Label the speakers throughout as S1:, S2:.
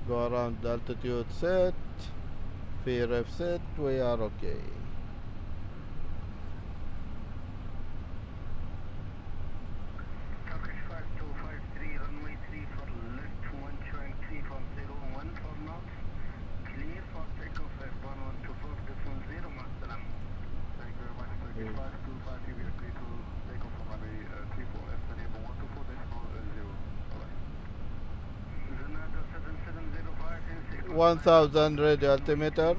S1: Go around the altitude set. VREF set. We are okay.
S2: Turkish 5253, runway 3 for left, 1 showing 340, 1 for knots. Clear for takeoff, F1124, this 10, Masalam. Thank you very much. Turkish 5253, we are clear to take off from runway 34, F1124, decimal 0. Zanada 7705 in
S1: 1000 radio altimeter.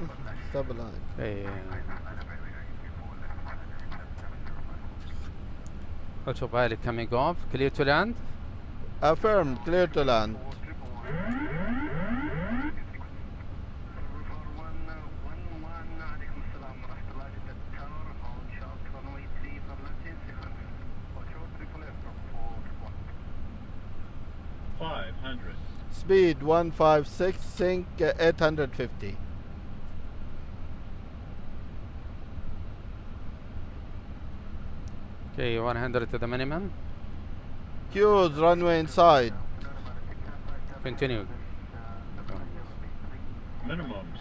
S1: Stabilize.
S3: Okay. Autopilot coming off. Clear to land.
S1: Affirmed. Clear to land. Speed 156, sync 850.
S3: Okay, 100 to the minimum.
S1: Cues runway inside.
S3: Continue.
S4: Minimums.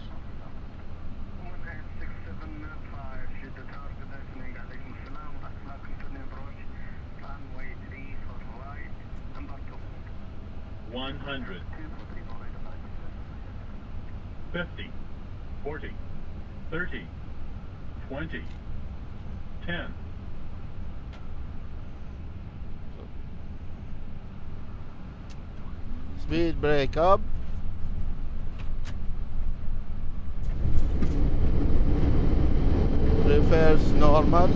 S2: 18675, Jeddah target listening, alaykum salam, Asla continue approach, runway 3 for right, number 2.
S4: 100. 50. 40. 30. 20. 10.
S1: Speed brake up. Reverse normal.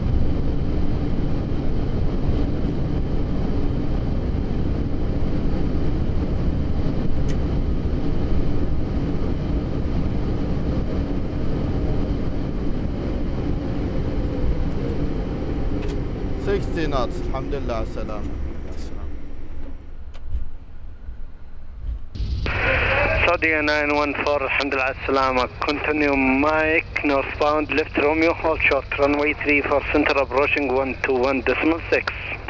S1: Sixty knots. Alhamdulillah, salam.
S2: Saudia 914, Alhamdulillah, Salama. Continue Mike, northbound, left Romeo, hold short, runway 3 for center approaching 121.6.